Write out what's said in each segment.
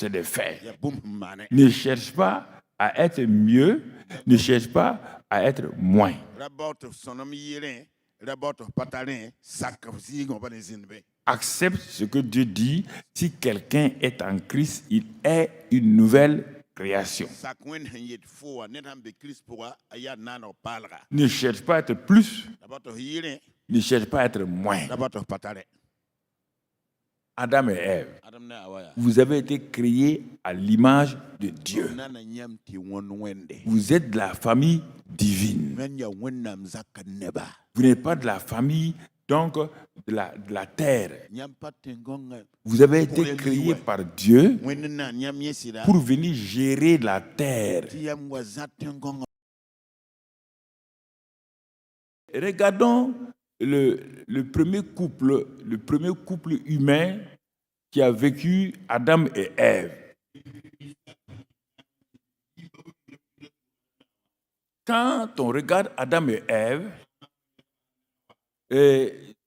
c'est des faits. Ne cherche pas à être mieux, ne cherche pas à être moins. Accepte ce que Dieu dit. Si quelqu'un est en Christ, il est une nouvelle création. Ne cherche pas à être plus, ne cherche pas à être moins. Adam et Ève, vous avez été créés à l'image de Dieu. Vous êtes de la famille divine. Vous n'êtes pas de la famille donc de la terre. Vous avez été créés par Dieu pour venir gérer la terre. Regardons le premier couple humain qui a vécu, Adam et Ève. Quand on regarde Adam et Ève,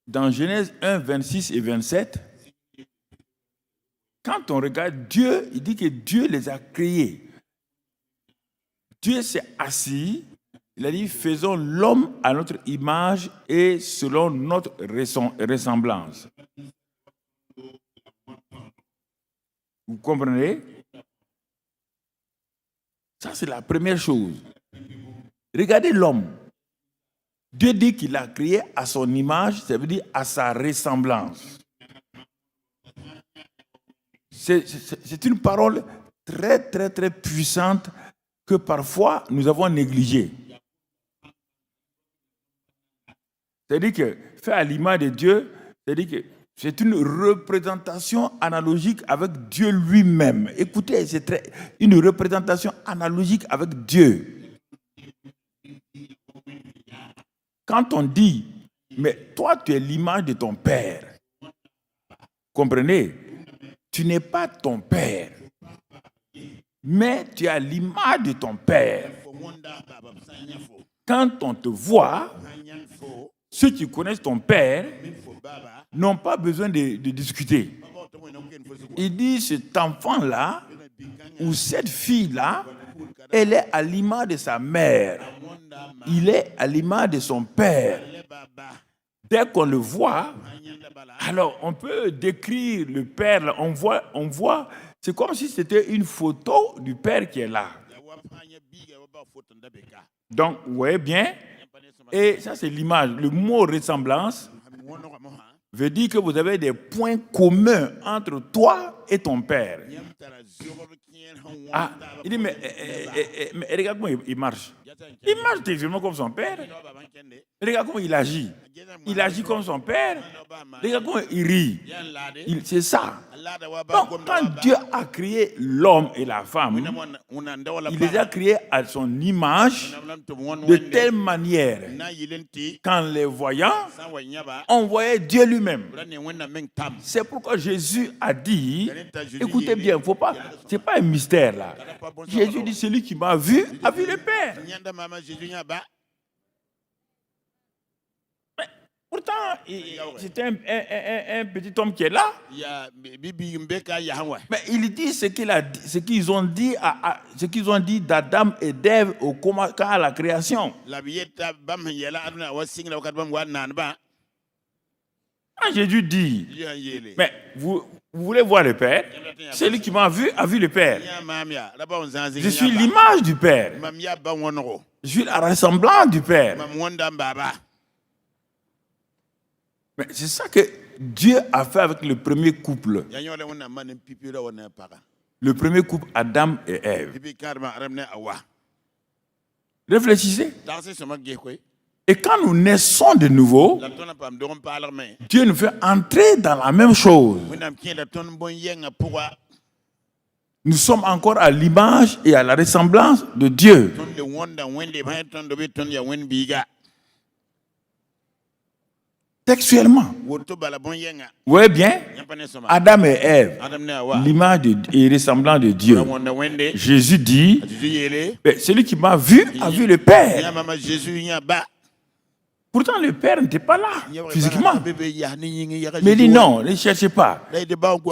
dans Genèse 1, 26 et 27, quand on regarde Dieu, il dit que Dieu les a créés. Dieu s'est assis, il a dit, faisons l'homme à notre image et selon notre ressemblance. Vous comprenez? Ça, c'est la première chose. Regardez l'homme. Dieu dit qu'il l'a créé à son image, ça veut dire à sa ressemblance. C'est une parole très, très, très puissante que parfois nous avons négligée. C'est-à-dire que fait à l'image de Dieu, c'est-à-dire que c'est une représentation analogique avec Dieu lui-même. Écoutez, c'est une représentation analogique avec Dieu. Quand on dit, mais toi tu es l'image de ton père, comprenez, tu n'es pas ton père, mais tu as l'image de ton père. Quand on te voit, ceux qui connaissent ton père n'ont pas besoin de discuter. Il dit, cet enfant-là, ou cette fille-là, elle est à l'image de sa mère. Il est à l'image de son père. Dès qu'on le voit, alors on peut décrire le père, on voit, c'est comme si c'était une photo du père qui est là. Donc, vous voyez bien, et ça c'est l'image. Le mot ressemblance veut dire que vous avez des points communs entre toi et ton père. Ah, il dit, mais regarde comment il marche. Il marche exactement comme son père. Regarde comment il agit. Il agit comme son père. Regarde comment il rit. C'est ça. Donc, quand Dieu a créé l'homme et la femme, il les a créés à son image de telle manière qu'en les voyant, on voyait Dieu lui-même. C'est pourquoi Jésus a dit, écoutez bien, faut pas, c'est pas un mystère là. Jésus dit, celui qui m'a vu a vu le Père. Mais pourtant, c'est un petit homme qui est là. Mais il dit ce qu'ils ont dit, ce qu'ils ont dit d'Adam et d'Ève à la création. Quand Jésus dit, mais vous voulez voir le Père? Celui qui m'a vu a vu le Père. Je suis l'image du Père. Je suis la ressemblance du Père. Mais c'est ça que Dieu a fait avec le premier couple. Le premier couple, Adam et Ève. Réfléchissez. Et quand nous naissons de nouveau, Dieu nous fait entrer dans la même chose. Nous sommes encore à l'image et à la ressemblance de Dieu. Textuellement. Vous voyez bien, Adam et Ève, l'image et ressemblance de Dieu. Jésus dit, celui qui m'a vu a vu le Père. Pourtant, le père n'était pas là, physiquement. Mais il dit non, ne cherchez pas.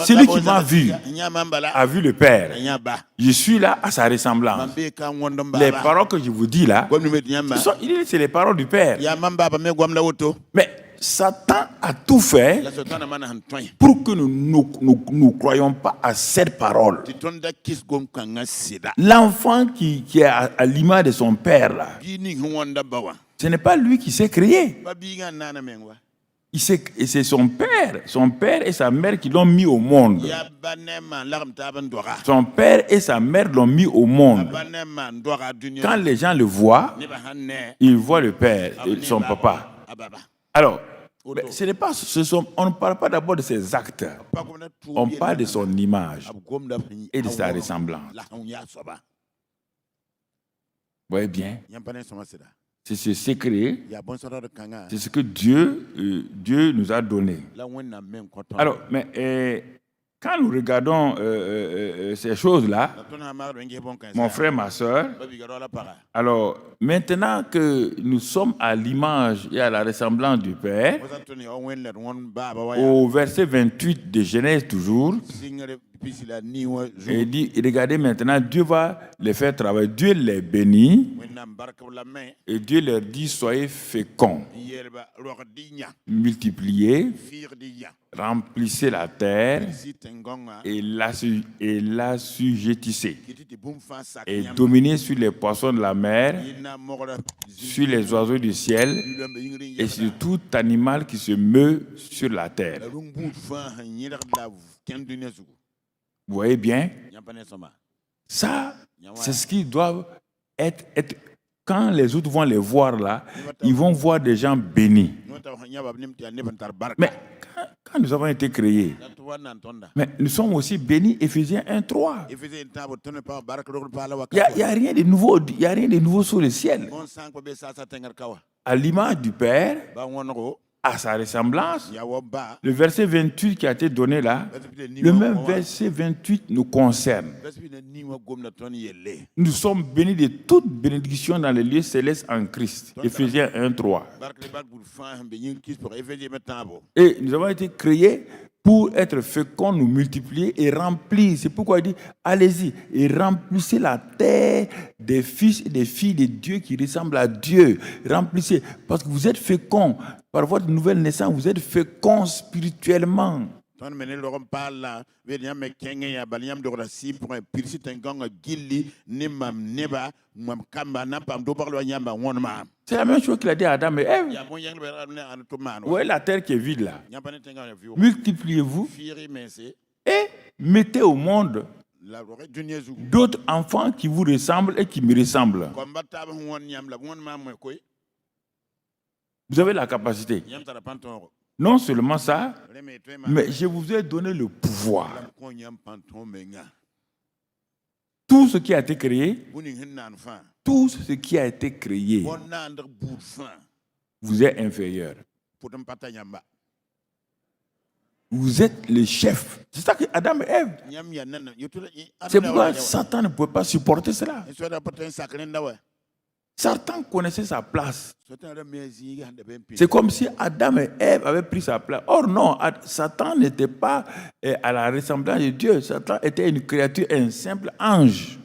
Celui qui m'a vu a vu le père. Je suis là à sa ressemblance. Les paroles que je vous dis là, c'est les paroles du père. Mais Satan a tout fait pour que nous ne croyions pas à cette parole. L'enfant qui est à l'image de son père là, ce n'est pas lui qui s'est créé. C'est son père et sa mère qui l'ont mis au monde. Son père et sa mère l'ont mis au monde. Quand les gens le voient, ils voient le père, son papa. Alors, ce n'est pas, on ne parle pas d'abord de ses actes. On parle de son image et de sa ressemblance. Vous voyez bien? C'est ce secret, c'est ce que Dieu nous a donné. Alors, mais quand nous regardons ces choses-là, mon frère, ma soeur, alors maintenant que nous sommes à l'image et à la ressemblance du Père, au verset 28 de Genèse toujours, il dit, regardez maintenant, Dieu va les faire travailler. Dieu les bénit et Dieu leur dit, soyez féconds, multipliez, remplissez la terre et l'assujettissez et dominez sur les poissons de la mer, sur les oiseaux du ciel et sur tout animal qui se meut sur la terre. Vous voyez bien? Ça, c'est ce qui doit être. Quand les autres vont les voir là, ils vont voir des gens bénis. Mais quand nous avons été créés, mais nous sommes aussi bénis, Éphésiens 1:3. Il n'y a rien de nouveau, il n'y a rien de nouveau sur le ciel. À l'image du Père, à sa ressemblance, le verset 28 qui a été donné là, le même verset 28 nous concerne. Nous sommes bénis de toute bénédiction dans les lieux célestes en Christ. Éphésiens 1:3. Et nous avons été créés pour être féconds, nous multiplier et remplir. C'est pourquoi il dit, allez-y et remplissez la terre des fils et des filles de Dieu qui ressemblent à Dieu. Remplissez, parce que vous êtes féconds. Par votre nouvelle naissance, vous êtes féconds spirituellement. C'est la même chose qu'il a dit à Adam et Ève. Vous voyez la terre qui est vide là. Multipliez-vous et mettez au monde d'autres enfants qui vous ressemblent et qui me ressemblent. Vous avez la capacité. Non seulement ça, mais je vous ai donné le pouvoir. Tout ce qui a été créé, vous est inférieur. Vous êtes le chef. C'est ça que Adam et Ève. C'est pourquoi Satan ne pouvait pas supporter cela. Satan connaissait sa place. C'est comme si Adam et Ève avaient pris sa place. Or non, Satan n'était pas à la ressemblance de Dieu. Satan était une créature, un simple ange.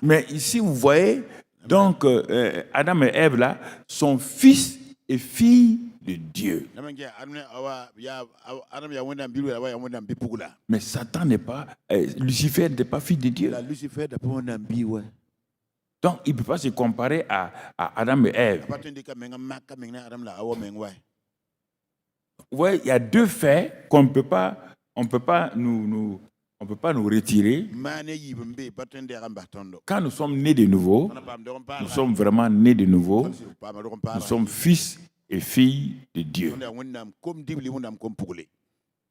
Mais ici, vous voyez, donc Adam et Ève là sont fils et filles de Dieu. Mais Satan n'est pas, Lucifer n'est pas fils de Dieu. Donc il ne peut pas se comparer à Adam et Ève. Ouais, il y a deux faits qu'on ne peut pas, nous retirer. Quand nous sommes nés de nouveau, nous sommes vraiment nés de nouveau. Nous sommes fils et filles de Dieu.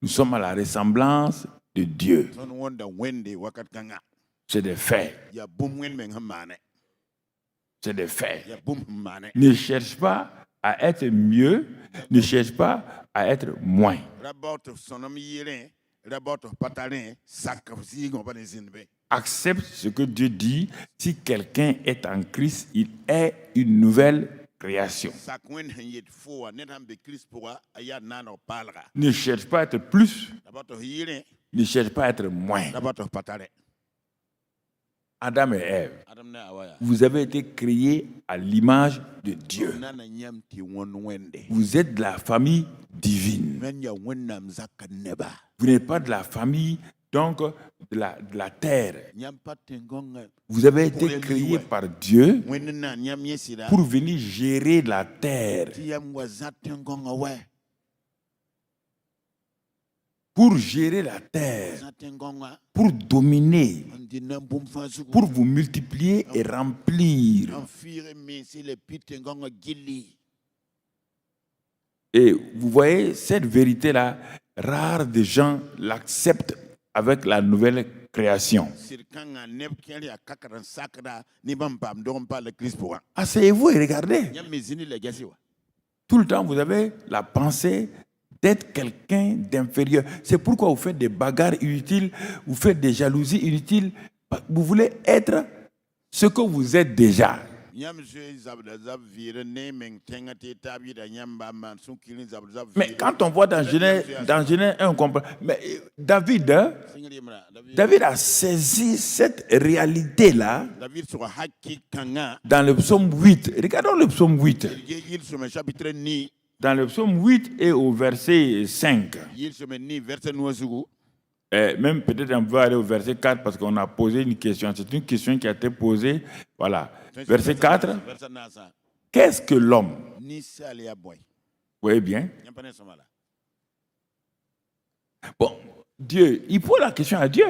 Nous sommes à la ressemblance de Dieu. C'est des faits. C'est des faits. Ne cherche pas à être mieux, ne cherche pas à être moins. accepte ce que Dieu dit. Si quelqu'un est en Christ, il est une nouvelle création. Ne cherche pas à être plus, ne cherche pas à être moins. Adam et Ève, vous avez été créés à l'image de Dieu. Vous êtes de la famille divine. Vous n'êtes pas de la famille donc de la terre. Vous avez été créés par Dieu pour venir gérer la terre. Pour gérer la terre, pour dominer, pour vous multiplier et remplir. Et vous voyez, cette vérité-là, rare des gens l'acceptent avec la nouvelle création. Asseyez-vous et regardez. Tout le temps, vous avez la pensée d'être quelqu'un d'inférieur. C'est pourquoi vous faites des bagarres inutiles, vous faites des jalousies inutiles. Vous voulez être ce que vous êtes déjà. Mais quand on voit dans Genèse 1, on comprend. Mais David a saisi cette réalité-là dans le psaume 8. Regardons le psaume 8. Dans le psaume 8 et au verset 5. Même peut-être on va aller au verset 4 parce qu'on a posé une question. C'est une question qui a été posée. Voilà. Verset 4. Qu'est-ce que l'homme? Vous voyez bien? Bon, Dieu, il pose la question à Dieu.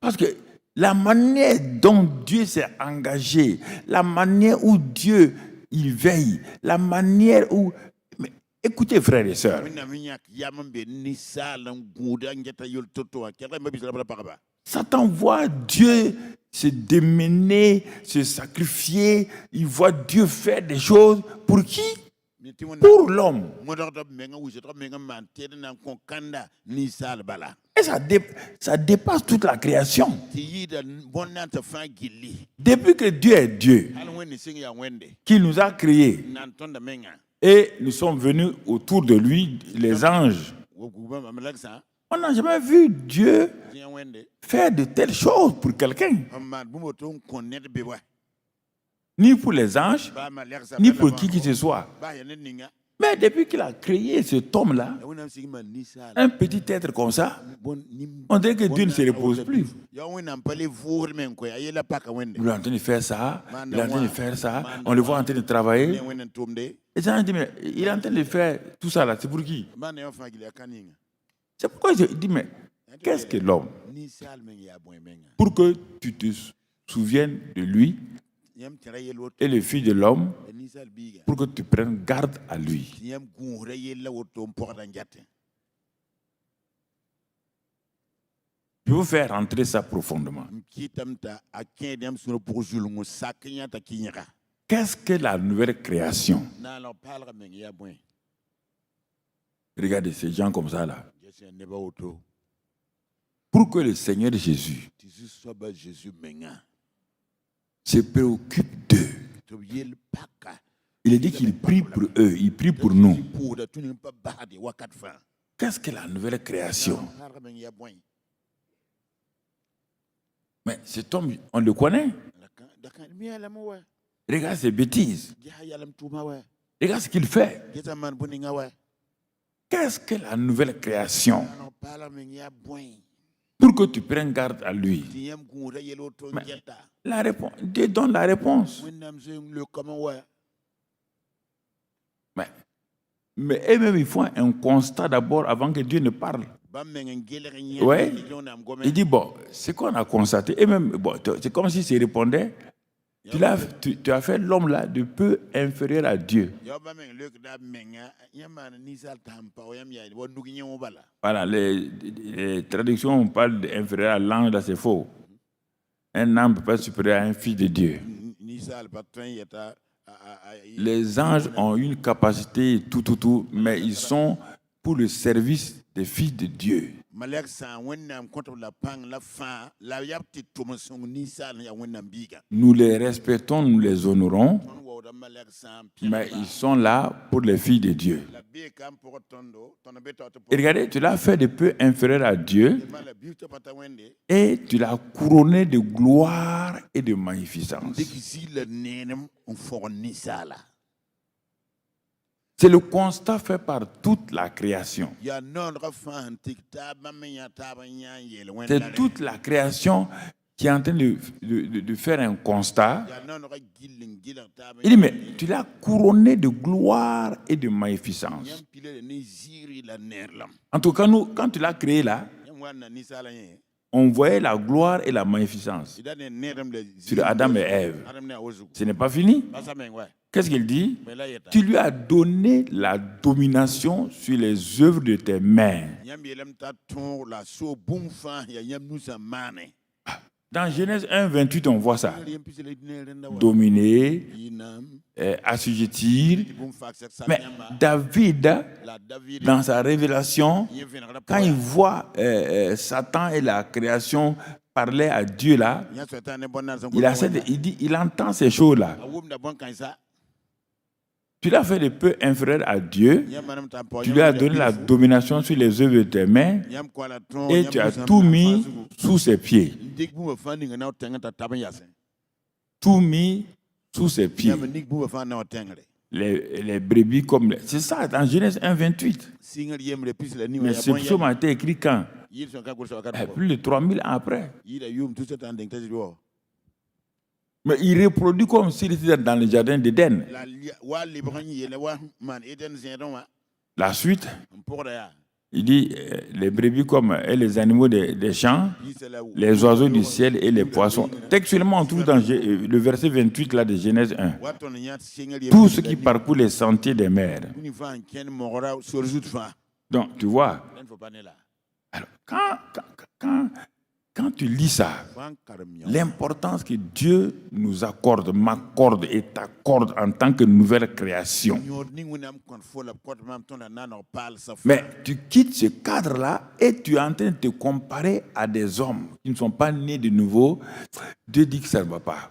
Parce que la manière dont Dieu s'est engagé, la manière où Dieu il veille, la manière où... Mais écoutez, frères et sœurs. Satan voit Dieu se démener, se sacrifier. Il voit Dieu faire des choses. Pour qui? Pour l'homme. Et ça dépasse toute la création. Depuis que Dieu est Dieu, qu'il nous a créés, et nous sommes venus autour de lui, les anges, on n'a jamais vu Dieu faire de telles choses pour quelqu'un. Ni pour les anges, ni pour qui que ce soit. Mais depuis qu'il a créé cet homme-là, un petit être comme ça, on dirait que Dieu ne se repose plus. Il est en train de faire ça, il est en train de faire ça, on le voit en train de travailler. Et ça, dit, mais il est en train de faire tout ça là, c'est pour qui? C'est pourquoi je dis, mais qu'est-ce que l'homme? Pour que tu te souviennes de lui et le Fils de l'homme, pour que tu prennes garde à lui. Je veux faire rentrer ça profondément. Qu'est-ce que la nouvelle création? Regardez ces gens comme ça là. Pour que le Seigneur Jésus se préoccupe d'eux. Il a dit qu'il prie pour eux, il prie pour nous. Qu'est-ce que la nouvelle création? Mais cet homme, on le connaît. Regarde ses bêtises. Regarde ce qu'il fait. Qu'est-ce que la nouvelle création? Pour que tu prennes garde à lui. Mais la réponse, Dieu donne la réponse. Mais eux-mêmes, ils font un constat d'abord avant que Dieu ne parle. Ouais. Il dit, bon, c'est qu'on a constaté. Et même, bon, c'est comme si il répondait, tu as fait l'homme là de peu inférieur à Dieu. Voilà, les traductions parlent d'inférieur à l'ange, là c'est faux. Un âme ne peut pas être supérieur à un fils de Dieu. Les anges ont une capacité, tout, mais ils sont pour le service des fils de Dieu. Nous les respectons, nous les honorons, mais ils sont là pour les filles de Dieu. Et regardez, tu l'as fait de peu inférieur à Dieu et tu l'as couronné de gloire et de magnificence. C'est le constat fait par toute la création. C'est toute la création qui est en train de faire un constat. Il dit, mais tu l'as couronné de gloire et de magnificence. En tout cas, nous, quand tu l'as créé là, on voyait la gloire et la magnificence sur Adam et Ève. Ce n'est pas fini. Qu'est-ce qu'il dit? Tu lui as donné la domination sur les œuvres de tes mains. Dans Genèse 1, 28, on voit ça. Dominer, assujettir. Mais David, dans sa révélation, quand il voit Satan et la création parler à Dieu là, il entend ces choses-là. Tu l'as fait de peu inférieur à Dieu, tu lui as donné la domination sur les œuvres de tes mains et tu as tout mis sous ses pieds. Tout mis sous ses pieds. Les brebis comme... C'est ça, dans Genèse 1, 28. Mais ce psaume a été écrit quand? Plus de 3000 ans après. Mais il reproduit comme s'il était dans le jardin d'Éden. La suite, il dit les brebis comme et les animaux des champs, les oiseaux du ciel et les poissons. Textuellement, on trouve dans le verset 28 là, de Genèse 1. Tout ce qui parcourt les sentiers des mers. Donc, tu vois, alors, quand tu lis ça, l'importance que Dieu nous accorde, m'accorde et t'accorde en tant que nouvelle création. Mais tu quittes ce cadre-là et tu es en train de te comparer à des hommes qui ne sont pas nés de nouveau. Dieu dit que ça ne va pas.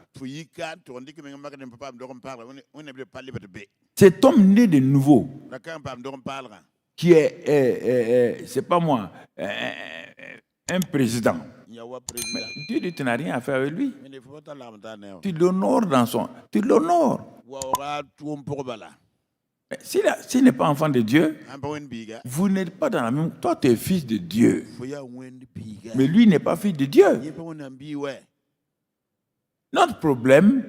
Cet homme né de nouveau, qui est c'est pas moi, un président. Mais Dieu dit, tu n'as rien à faire avec lui. Tu l'honores dans son... Tu l'honores. S'il n'est pas enfant de Dieu, vous n'êtes pas dans la même... Toi, tu es fils de Dieu. Mais lui n'est pas fils de Dieu. Notre problème,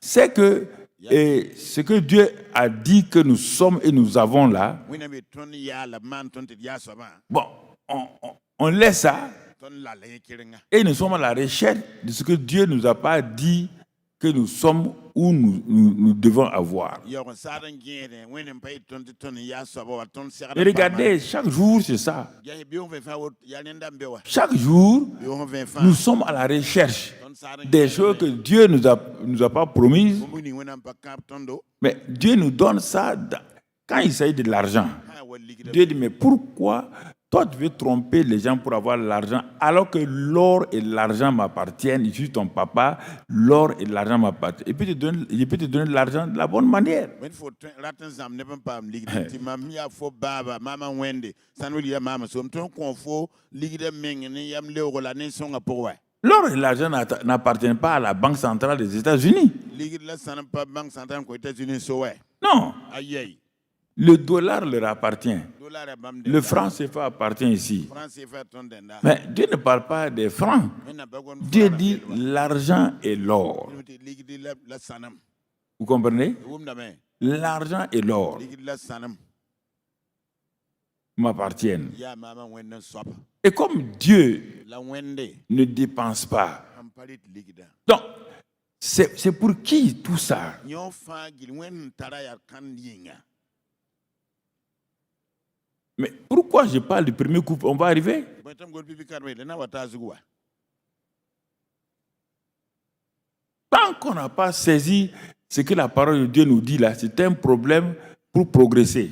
c'est que ce que Dieu a dit que nous sommes et nous avons là, bon, on laisse ça. Et nous sommes à la recherche de ce que Dieu ne nous a pas dit que nous sommes où nous devons avoir. Et regardez, chaque jour, c'est ça. Chaque jour, nous sommes à la recherche des choses que Dieu ne nous a pas promises. Mais Dieu nous donne ça quand il s'agit de l'argent. Dieu dit, mais pourquoi toi tu veux tromper les gens pour avoir l'argent alors que l'or et l'argent m'appartiennent, je suis ton papa, l'or et l'argent m'appartiennent. Et puis je peux te donner de l'argent de la bonne manière. L'or et l'argent n'appartiennent pas à la Banque centrale des États-Unis. Non. Le dollar leur appartient. Le franc CFA appartient ici. Mais Dieu ne parle pas des francs. Dieu dit l'argent et l'or. Vous comprenez? L'argent et l'or m'appartiennent. Et comme Dieu ne dépense pas, donc c'est pour qui tout ça? Mais pourquoi je parle du premier couple? On va arriver. Tant qu'on n'a pas saisi ce que la parole de Dieu nous dit là, c'est un problème pour progresser.